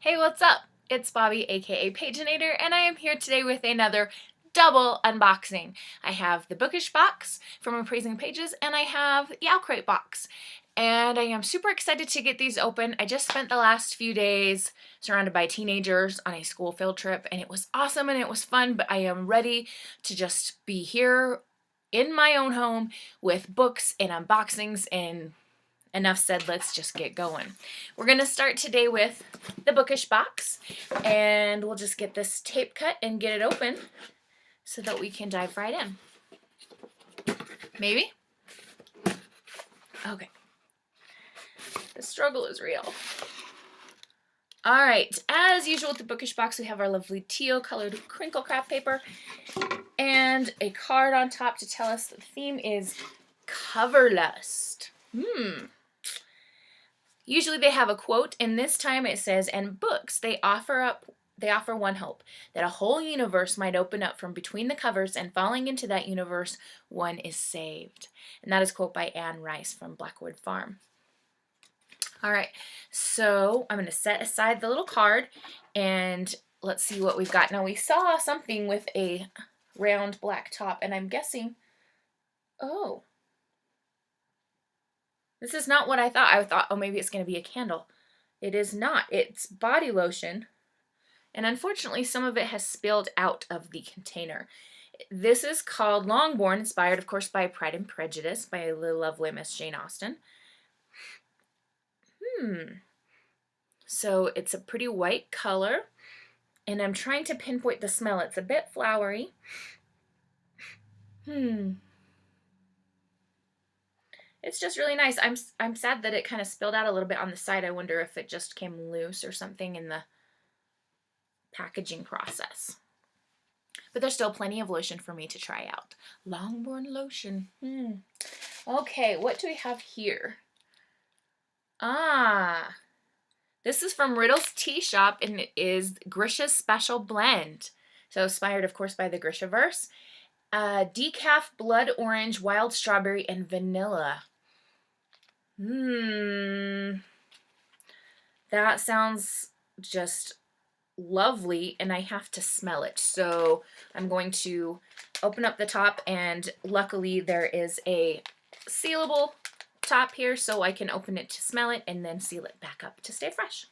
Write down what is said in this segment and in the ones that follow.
Hey, what's up? It's Bobby, aka Paginator, and I am here today with another double unboxing. I have the Bookish Box from Appraising Pages, and I have the Owlcrate box. And I am super excited to get these open. I just spent the last few days surrounded by teenagers on a school field trip, and it was awesome and it was fun, but I am ready to just be here in my own home with books and unboxings and enough said, let's just get going. We're going to start today with the Bookish Box, and we'll just get this tape cut and get it open so that we can dive right in. Maybe? Okay. The struggle is real. Alright, as usual with the Bookish Box, we have our lovely teal colored crinkle craft paper and a card on top to tell us that the theme is cover lust. Usually they have a quote, and this time it says, "And books, they offer one hope, that a whole universe might open up from between the covers, and falling into that universe, one is saved." And that is a quote by Anne Rice from Blackwood Farm. All right, so I'm going to set aside the little card, and let's see what we've got. Now, we saw something with a round black top, and I'm guessing, oh, this is not what I thought. I thought, oh, maybe it's going to be a candle. It is not. It's body lotion. And unfortunately, some of it has spilled out of the container. This is called Longbourn, inspired, of course, by Pride and Prejudice by the lovely Miss Jane Austen. So it's a pretty white color. And I'm trying to pinpoint the smell. It's a bit flowery. It's just really nice. I'm sad that it kind of spilled out a little bit on the side. I wonder if it just came loose or something in the packaging process. But there's still plenty of lotion for me to try out. Longbourn lotion. Okay, what do we have here? This is from Riddle's Tea Shop, and it is Grisha's Special Blend. So inspired, of course, by the Grishaverse. Decaf blood orange, wild strawberry, and vanilla. That sounds just lovely, and I have to smell it. So I'm going to open up the top, and luckily there is a sealable top here, so I can open it to smell it and then seal it back up to stay fresh.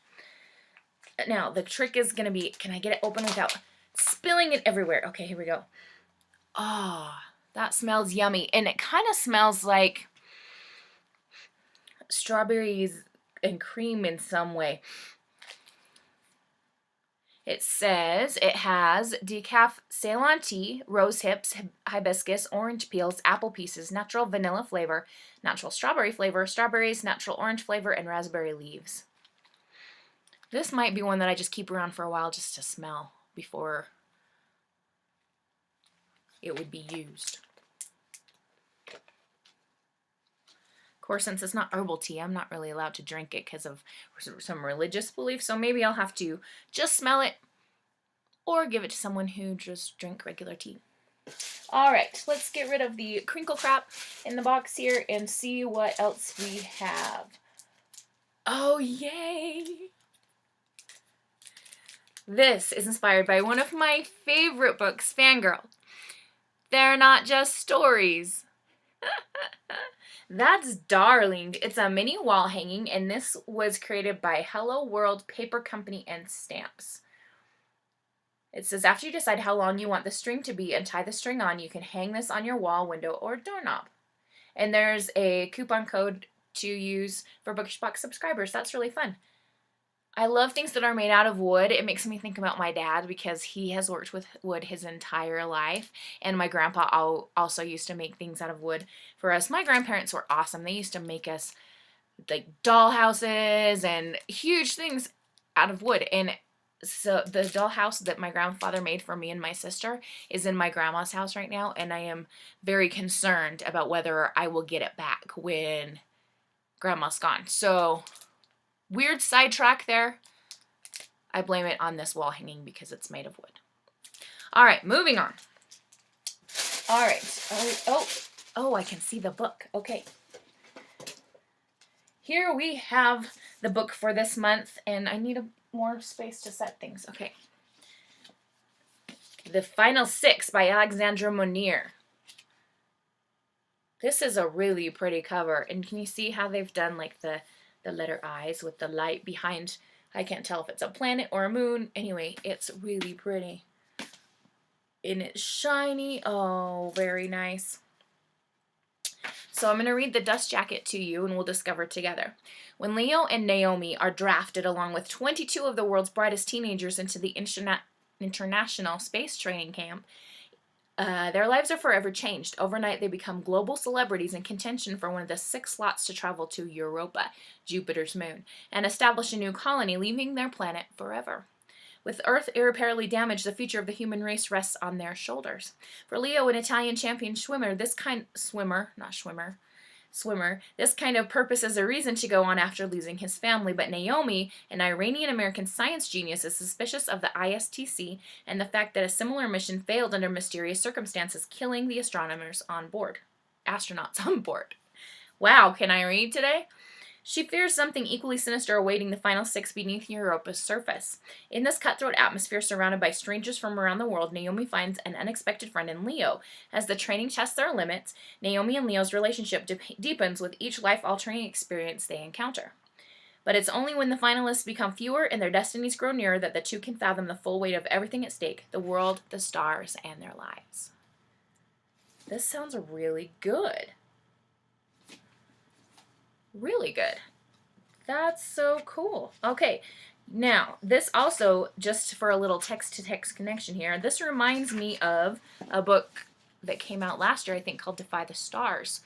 Now, the trick is going to be, can I get it open without spilling it everywhere? Okay, here we go. That smells yummy, and it kind of smells like strawberries and cream in some way. It says it has decaf Ceylon tea, rose hips, hibiscus, orange peels, apple pieces, natural vanilla flavor, natural strawberry flavor, strawberries, natural orange flavor, and raspberry leaves. This might be one that I just keep around for a while just to smell before it would be used. Of course, since it's not herbal tea, I'm not really allowed to drink it because of some religious beliefs, so maybe I'll have to just smell it or give it to someone who just drink regular tea. All right, let's get rid of the crinkle crap in the box here and see what else we have. Oh, yay! This is inspired by one of my favorite books, Fangirl. They're not just stories. That's darling. It's a mini wall hanging, and this was created by Hello World Paper Company and Stamps. It says, after you decide how long you want the string to be and tie the string on, you can hang this on your wall, window, or doorknob. And there's a coupon code to use for Bookish Box subscribers. That's really fun. I love things that are made out of wood. It makes me think about my dad because he has worked with wood his entire life. And my grandpa also used to make things out of wood for us. My grandparents were awesome. They used to make us like doll houses and huge things out of wood. And so the dollhouse that my grandfather made for me and my sister is in my grandma's house right now. And I am very concerned about whether I will get it back when grandma's gone. So weird sidetrack there. I blame it on this wall hanging because it's made of wood. All right, moving on. All right. Oh, I can see the book. Okay. Here we have the book for this month, and I need more space to set things. Okay. The Final Six by Alexandra Monir. This is a really pretty cover. And can you see how they've done like the letter I's with the light behind? I can't tell if it's a planet or a moon. Anyway, it's really pretty. And it's shiny. Oh, very nice. So I'm going to read the dust jacket to you and we'll discover together. When Leo and Naomi are drafted along with 22 of the world's brightest teenagers into the International Space Training Camp, their lives are forever changed. Overnight, they become global celebrities in contention for one of the 6 slots to travel to Europa, Jupiter's moon, and establish a new colony, leaving their planet forever. With Earth irreparably damaged, the future of the human race rests on their shoulders. For Leo, an Italian champion swimmer, this kind of purpose is a reason to go on after losing his family. But Naomi, an Iranian-American science genius, is suspicious of the ISTC and the fact that a similar mission failed under mysterious circumstances, killing the astronauts on board. Wow, can I read today? She fears something equally sinister awaiting the final 6 beneath Europa's surface. In this cutthroat atmosphere surrounded by strangers from around the world, Naomi finds an unexpected friend in Leo. As the training tests their limits, Naomi and Leo's relationship deepens with each life-altering experience they encounter. But it's only when the finalists become fewer and their destinies grow nearer that the two can fathom the full weight of everything at stake, the world, the stars, and their lives. This sounds really good. Really good. That's so cool. Okay, now this also, just for a little text-to-text connection here, this reminds me of a book that came out last year, I think, called Defy the Stars,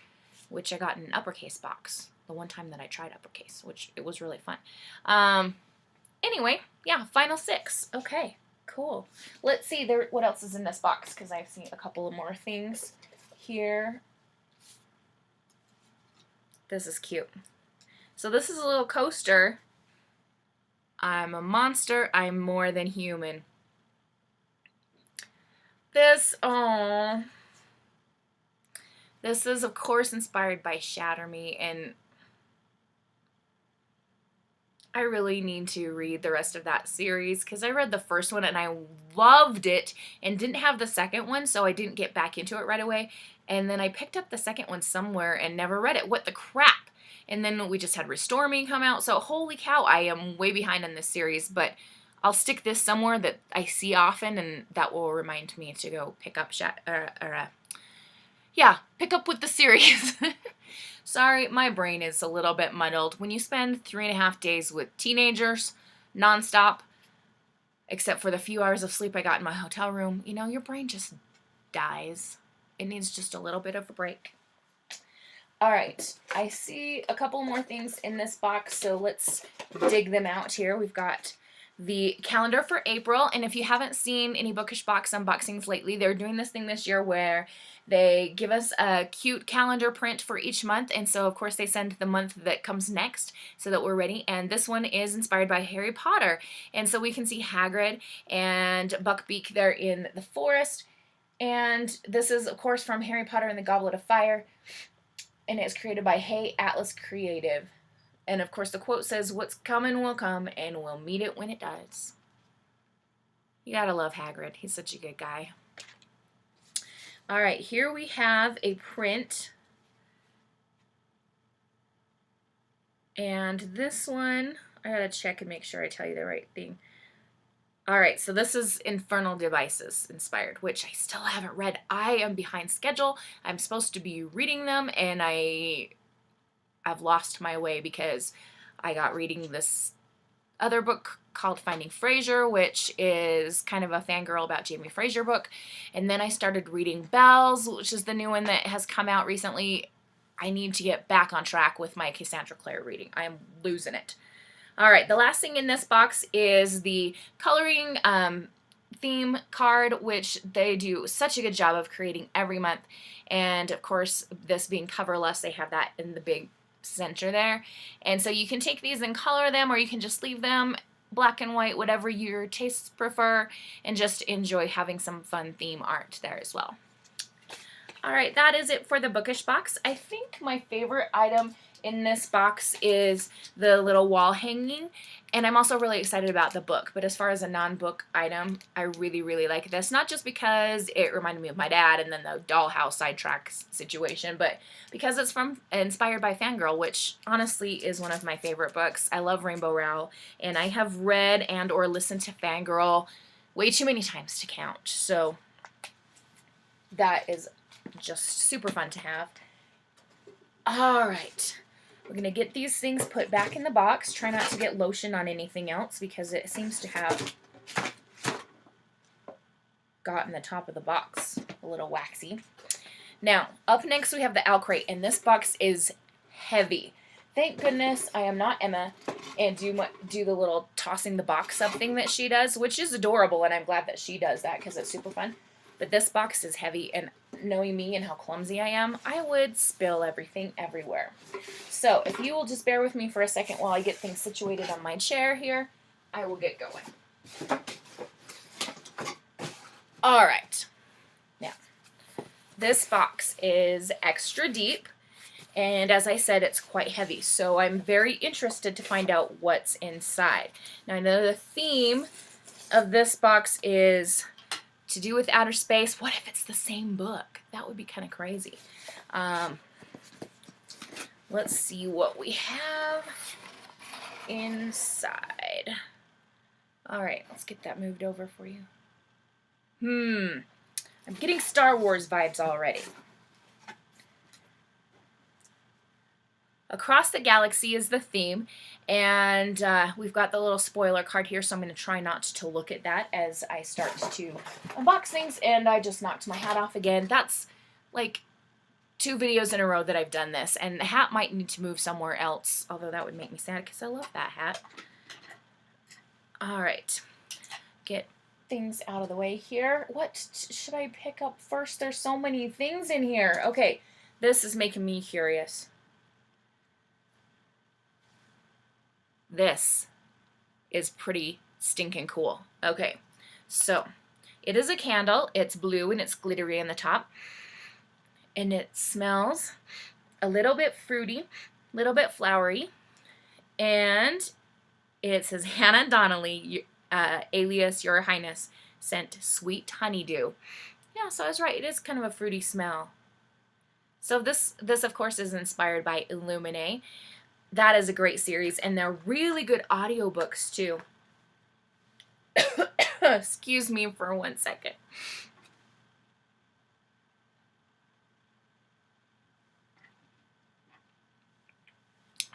which I got in an uppercase box the one time that I tried uppercase, which it was really fun. Anyway, yeah, Final 6. Okay, cool. Let's see what else is in this box, because I've seen a couple of more things here. This is cute. So this is a little coaster. I'm a monster. I'm more than human. This is, of course, inspired by Shatter Me, and I really need to read the rest of that series because I read the first one and I loved it and didn't have the second one, so I didn't get back into it right away. And then I picked up the second one somewhere and never read it. What the crap? And then we just had Restore Me come out. So holy cow, I am way behind in this series, but I'll stick this somewhere that I see often, and that will remind me to go pick up pick up with the series. Sorry, my brain is a little bit muddled. When you spend 3.5 days with teenagers, nonstop, except for the few hours of sleep I got in my hotel room, you know, your brain just dies. It needs just a little bit of a break. All right, I see a couple more things in this box, so let's dig them out here. We've got the calendar for April, and if you haven't seen any Bookish Box unboxings lately, they're doing this thing this year where they give us a cute calendar print for each month, and so of course they send the month that comes next so that we're ready. And this one is inspired by Harry Potter, and so we can see Hagrid and Buckbeak there in the forest. And this is of course from Harry Potter and the Goblet of Fire, and it's created by Hey Atlas Creative. And of course the quote says, "What's coming will come, and we'll meet it when it does." You gotta love Hagrid. He's such a good guy. All right, here we have a print. And this one, I gotta check and make sure I tell you the right thing. All right, so this is Infernal Devices inspired, which I still haven't read. I am behind schedule. I'm supposed to be reading them, and I've lost my way because I got reading this other book called Finding Frasier, which is kind of a fangirl about Jamie Fraser book. And then I started reading Bells, which is the new one that has come out recently. I need to get back on track with my Cassandra Clare reading. I am losing it. All right, the last thing in this box is the coloring theme card, which they do such a good job of creating every month. And of course, this being coverless, they have that in the big center there. And so you can take these and color them, or you can just leave them black and white, whatever your tastes prefer, and just enjoy having some fun theme art there as well. All right, that is it for the Bookish Box. I think my favorite item in this box is the little wall hanging, and I'm also really excited about the book. But as far as a non-book item, I really, really like this. Not just because it reminded me of my dad and then the dollhouse sidetrack situation, but because it's inspired by Fangirl, which honestly is one of my favorite books. I love Rainbow Rowell, and I have read and or listened to Fangirl way too many times to count. So that is just super fun to have. All right. We're going to get these things put back in the box. Try not to get lotion on anything else because it seems to have gotten the top of the box a little waxy. Now, up next we have the Owlcrate, and this box is heavy. Thank goodness I am not Emma and do the little tossing the box up thing that she does, which is adorable, and I'm glad that she does that because it's super fun. But this box is heavy, and knowing me and how clumsy I am, I would spill everything everywhere. So if you will just bear with me for a second while I get things situated on my chair here, I will get going. All right. Now, this box is extra deep, and as I said, it's quite heavy, so I'm very interested to find out what's inside. Now, I know the theme of this box is to do with outer space. What if it's the same book? That would be kind of crazy. Let's see what we have inside. All right, let's get that moved over for you. I'm getting Star Wars vibes already. Across the Galaxy is the theme, and we've got the little spoiler card here, so I'm going to try not to look at that as I start to unbox things, and I just knocked my hat off again. That's like 2 videos in a row that I've done this, and the hat might need to move somewhere else, although that would make me sad because I love that hat. All right, get things out of the way here. What should I pick up first? There's so many things in here. Okay, this is making me curious. This is pretty stinking cool. Okay, so it is a candle. It's blue and it's glittery on the top. And it smells a little bit fruity, a little bit flowery. And it says, Hannah Donnelly, alias Your Highness, sent sweet honeydew. Yeah, so I was right. It is kind of a fruity smell. So this of course, is inspired by Illuminae. That is a great series, and they're really good audiobooks, too. Excuse me for 1 second.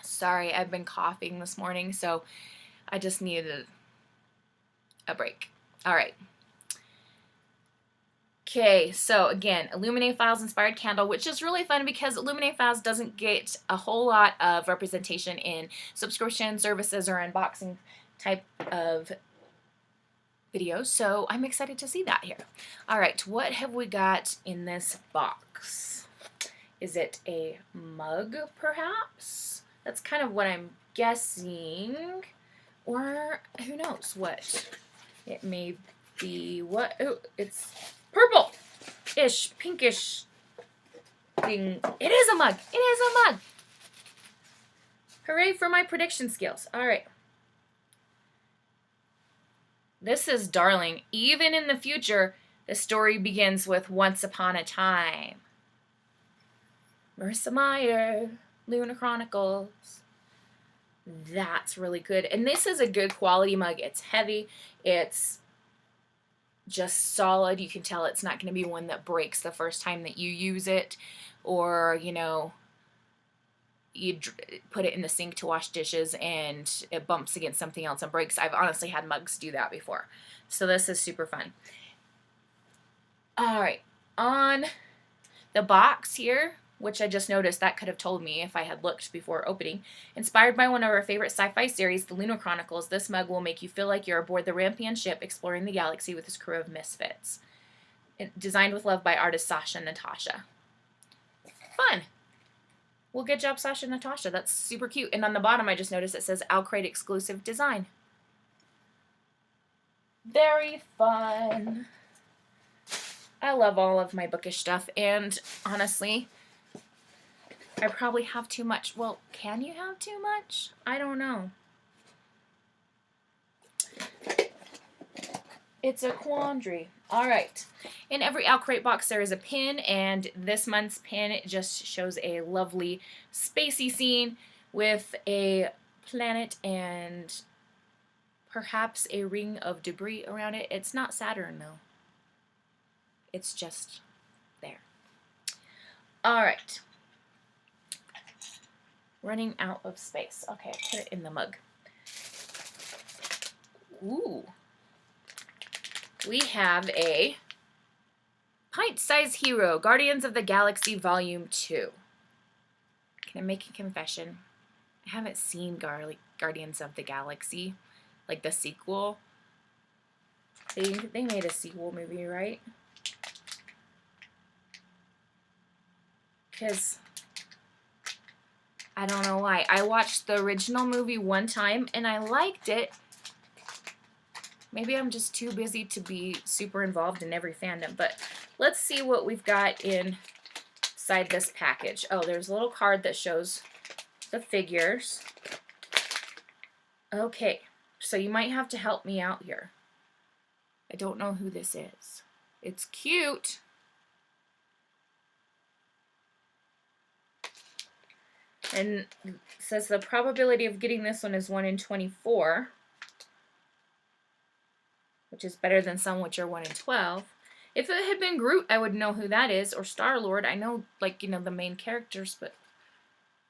Sorry, I've been coughing this morning, so I just needed a break. All right. Okay, so again, Illuminae Files Inspired Candle, which is really fun because Illuminae Files doesn't get a whole lot of representation in subscription services or unboxing type of videos, so I'm excited to see that here. All right, what have we got in this box? Is it a mug, perhaps? That's kind of what I'm guessing, or who knows what it may be. What? Oh, it's purple-ish, pinkish thing. It is a mug. It is a mug. Hooray for my prediction skills. All right. This is darling. Even in the future, the story begins with Once Upon a Time. Marissa Meyer, Lunar Chronicles. That's really good. And this is a good quality mug. It's heavy. It's just solid. You can tell it's not going to be one that breaks the first time that you use it, or, you know, you put it in the sink to wash dishes and it bumps against something else and breaks. I've honestly had mugs do that before. So this is super fun. All right, on the box here, which I just noticed, that could have told me if I had looked before opening. Inspired by one of our favorite sci-fi series, The Lunar Chronicles, this mug will make you feel like you're aboard the Rampion ship exploring the galaxy with this crew of misfits. Designed with love by artist Sasha Natasha. Fun! Well, good job, Sasha Natasha. That's super cute. And on the bottom, I just noticed it says Owlcrate exclusive design. Very fun. I love all of my bookish stuff, and honestly, I probably have too much. Well, can you have too much? I don't know. It's a quandary. All right. In every Owlcrate box, there is a pin, and this month's pin just shows a lovely spacey scene with a planet and perhaps a ring of debris around it. It's not Saturn, though. It's just there. All right. Running out of space. Okay, I put it in the mug. Ooh. We have a pint-sized hero, Guardians of the Galaxy Volume 2. Can I make a confession? I haven't seen Guardians of the Galaxy, like the sequel. They made a sequel movie, right? Because I don't know why. I watched the original movie one time and I liked it. Maybe I'm just too busy to be super involved in every fandom, but let's see what we've got inside this package. Oh, there's a little card that shows the figures. Okay, so you might have to help me out here. I don't know who this is. It's cute. And it says the probability of getting this one is 1 in 24. Which is better than some which are 1 in 12. If it had been Groot, I would know who that is, or Star-Lord. I know, like, you know, the main characters, but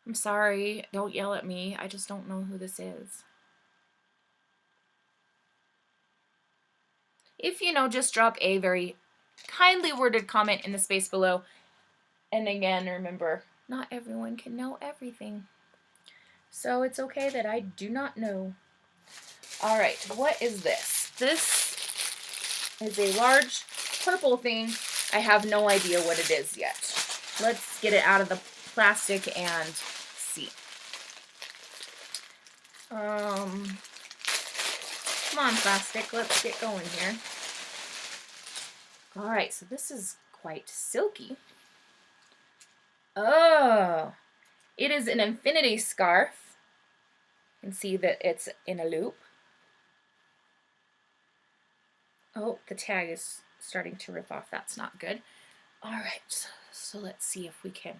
I'm sorry. Don't yell at me. I just don't know who this is. If you know, just drop a very kindly worded comment in the space below. And again, remember, not everyone can know everything. So it's okay that I do not know. All right, what is this? This is a large purple thing. I have no idea what it is yet. Let's get it out of the plastic and see. Come on, plastic. Let's get going here. All right, so this is quite silky. Oh, it is an infinity scarf. You can see that it's in a loop. Oh, the tag is starting to rip off. That's not good. All right, so let's see if we can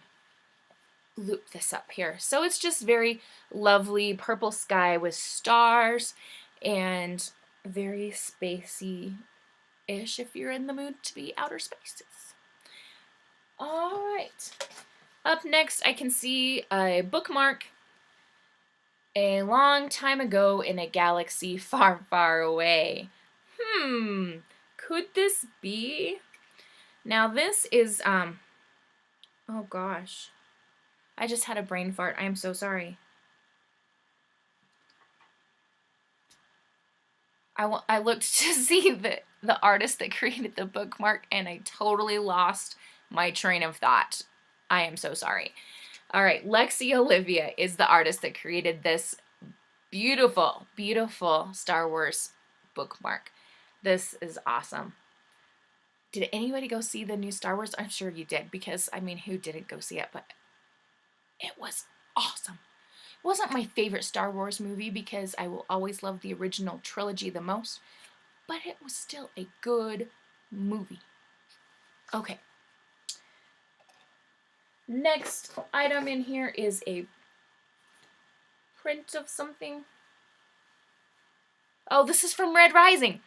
loop this up here. So it's just very lovely purple sky with stars and very spacey-ish if you're in the mood to be outer spaces. All right. Up next, I can see a bookmark. A long time ago in a galaxy far, far away. Could this be? Now this is, oh gosh. I just had a brain fart. I am so sorry. I looked to see the artist that created the bookmark and I totally lost my train of thought. I am so sorry. All right, Lexi Olivia is the artist that created this beautiful, beautiful Star Wars bookmark. This is awesome. Did anybody go see the new Star Wars? I'm sure you did because, I mean, who didn't go see it? But it was awesome. It wasn't my favorite Star Wars movie because I will always love the original trilogy the most, but it was still a good movie. Okay. Next item in here is a print of something. Oh, this is from Red Rising.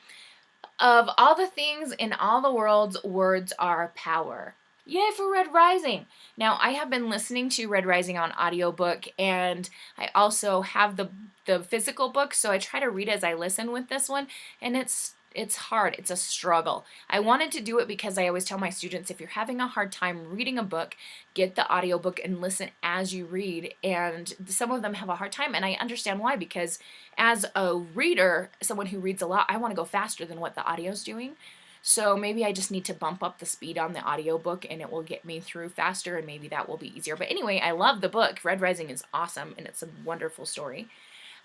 Of all the things in all the worlds, words are power. Yay for Red Rising! Now, I have been listening to Red Rising on audiobook, and I also have the physical book, so I try to read as I listen with this one, and it's hard. It's a struggle. I wanted to do it because I always tell my students, if you're having a hard time reading a book, get the audiobook and listen as you read. And some of them have a hard time, and I understand why, because as a reader, someone who reads a lot, I want to go faster than what the audio's doing. So maybe I just need to bump up the speed on the audiobook and it will get me through faster and maybe that will be easier. But anyway, I love the book. Red Rising is awesome and it's a wonderful story.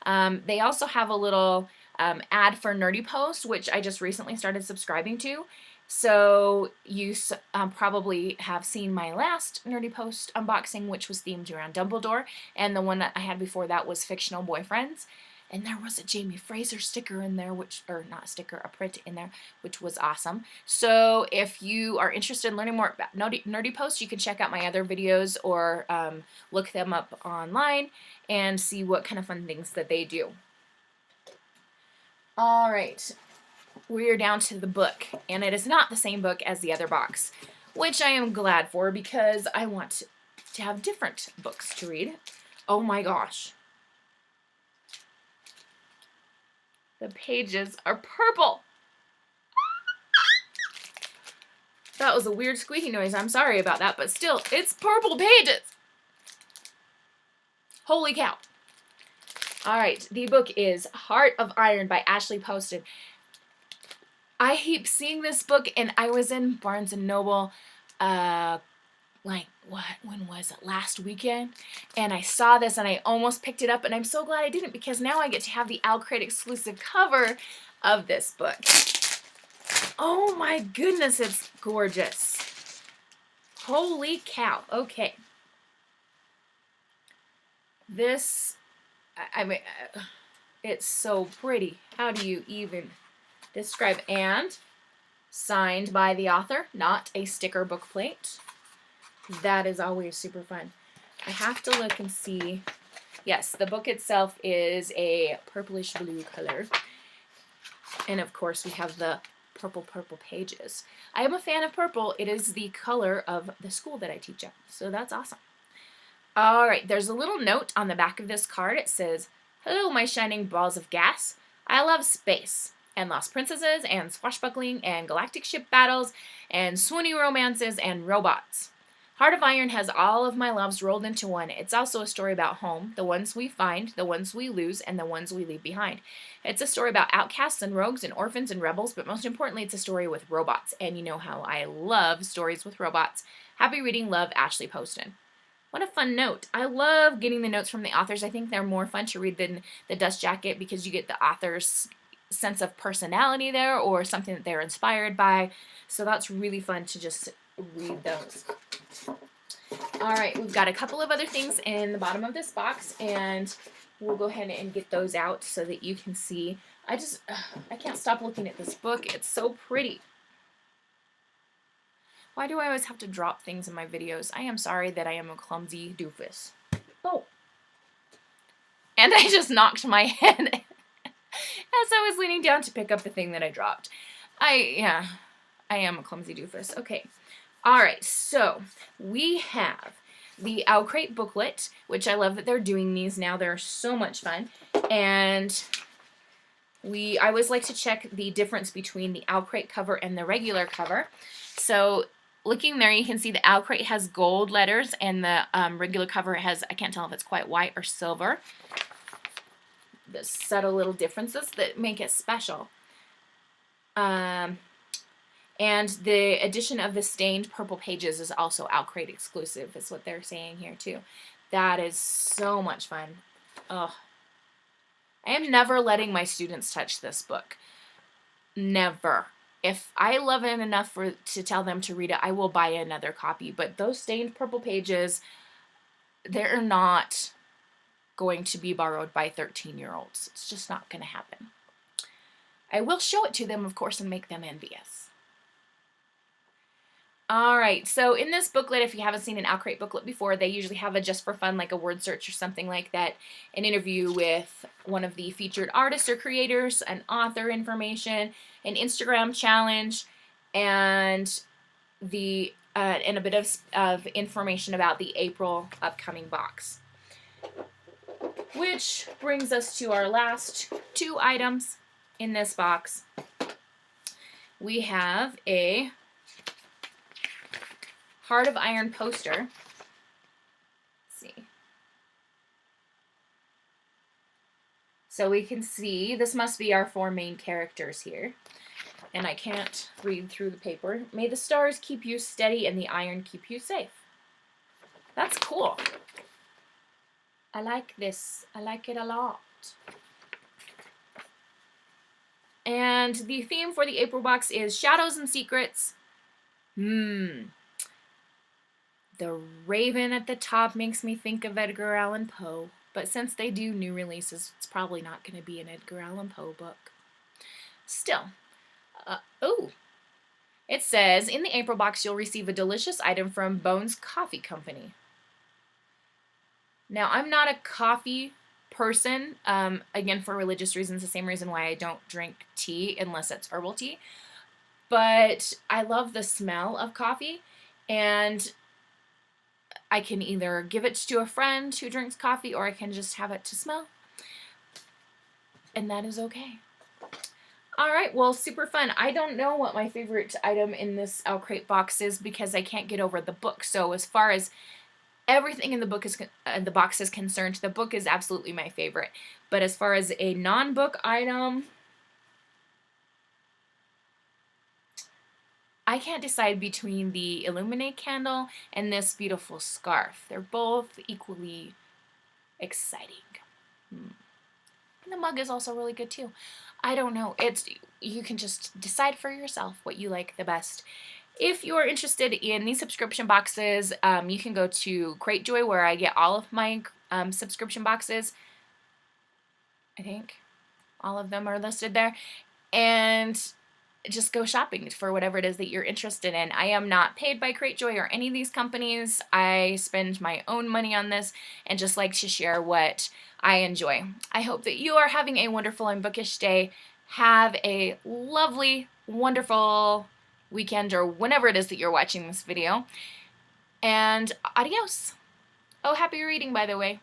They also have a little ad for Nerdy Post, which I just recently started subscribing to. So you probably have seen my last Nerdy Post unboxing, which was themed around Dumbledore, and the one that I had before that was fictional boyfriends. And there was a Jamie Fraser sticker in there, or not a sticker, a print in there, which was awesome. So if you are interested in learning more about Nerdy Post, you can check out my other videos or look them up online and see what kind of fun things that they do. All right, we're down to the book, and it is not the same book as the other box, which I am glad for because I want to have different books to read. Oh my gosh. The pages are purple. That was a weird squeaky noise. I'm sorry about that, but still, it's purple pages. Holy cow. All right, the book is Heart of Iron by Ashley Poston. I keep seeing this book, and I was in Barnes & Noble, when was it, last weekend? And I saw this, and I almost picked it up, and I'm so glad I didn't, because now I get to have the Owlcrate exclusive cover of this book. Oh my goodness, it's gorgeous. Holy cow. Okay. This, I mean, it's so pretty. How do you even describe? And signed by the author, not a sticker book plate. That is always super fun. I have to look and see. Yes, the book itself is a purplish blue color. And of course we have the purple pages. I am a fan of purple. It is the color of the school that I teach at. So that's awesome. All right, there's a little note on the back of this card. It says, "Hello, my shining balls of gas. I love space and lost princesses and swashbuckling and galactic ship battles and swoony romances and robots. Heart of Iron has all of my loves rolled into one. It's also a story about home, the ones we find, the ones we lose, and the ones we leave behind. It's a story about outcasts and rogues and orphans and rebels, but most importantly, it's a story with robots. And you know how I love stories with robots. Happy reading, love, Ashley Poston." What a fun note. I love getting the notes from the authors. I think they're more fun to read than the dust jacket because you get the author's sense of personality there or something that they're inspired by. So that's really fun to just read those. All right, we've got a couple of other things in the bottom of this box, and we'll go ahead and get those out so that you can see. I can't stop looking at this book. It's so pretty. Why do I always have to drop things in my videos? I am sorry that I am a clumsy doofus. Oh. And I just knocked my head as I was leaning down to pick up the thing that I dropped. I am a clumsy doofus. Okay. All right, so we have the Owlcrate booklet, which I love that they're doing these now. They're so much fun. And I always like to check the difference between the Owlcrate cover and the regular cover. So looking there, you can see the Owlcrate has gold letters, and the regular cover has, I can't tell if it's quite white or silver. The subtle little differences that make it special. And the addition of the stained purple pages is also Owlcrate exclusive, is what they're saying here too. That is so much fun. Oh, I am never letting my students touch this book. Never. If I love it enough to tell them to read it, I will buy another copy. But those stained purple pages, they're not going to be borrowed by 13-year-olds. It's just not going to happen. I will show it to them, of course, and make them envious. All right, so in this booklet, if you haven't seen an Owlcrate booklet before, they usually have a just for fun, like a word search or something like that, an interview with one of the featured artists or creators, an author information, an Instagram challenge, and a bit of information about the April upcoming box. Which brings us to our last two items in this box. We have a Heart of Iron poster. Let's see. So we can see, this must be our four main characters here. And I can't read through the paper. May the stars keep you steady and the iron keep you safe. That's cool. I like this. I like it a lot. And And the theme for the April box is Shadows and Secrets. The raven at the top makes me think of Edgar Allan Poe, but since they do new releases, it's probably not going to be an Edgar Allan Poe book. Still, it says, in the April box, you'll receive a delicious item from Bones Coffee Company. Now, I'm not a coffee person, again, for religious reasons, the same reason why I don't drink tea unless it's herbal tea. But I love the smell of coffee, and I can either give it to a friend who drinks coffee, or I can just have it to smell, and that is okay. All right, well, super fun. I don't know what my favorite item in this Owlcrate box is because I can't get over the book. So as far as everything in the book is the box is concerned, the book is absolutely my favorite. But as far as a non-book item, I can't decide between the Illuminate candle and this beautiful scarf. They're both equally exciting. And the mug is also really good too. I don't know. You can just decide for yourself what you like the best. If you're interested in these subscription boxes, you can go to Cratejoy, where I get all of my subscription boxes. I think all of them are listed there. And just go shopping for whatever it is that you're interested in. I am not paid by Cratejoy or any of these companies. I spend my own money on this and just like to share what I enjoy. I hope that you are having a wonderful and bookish day. Have a lovely, wonderful weekend or whenever it is that you're watching this video. And adios. Oh, happy reading, by the way.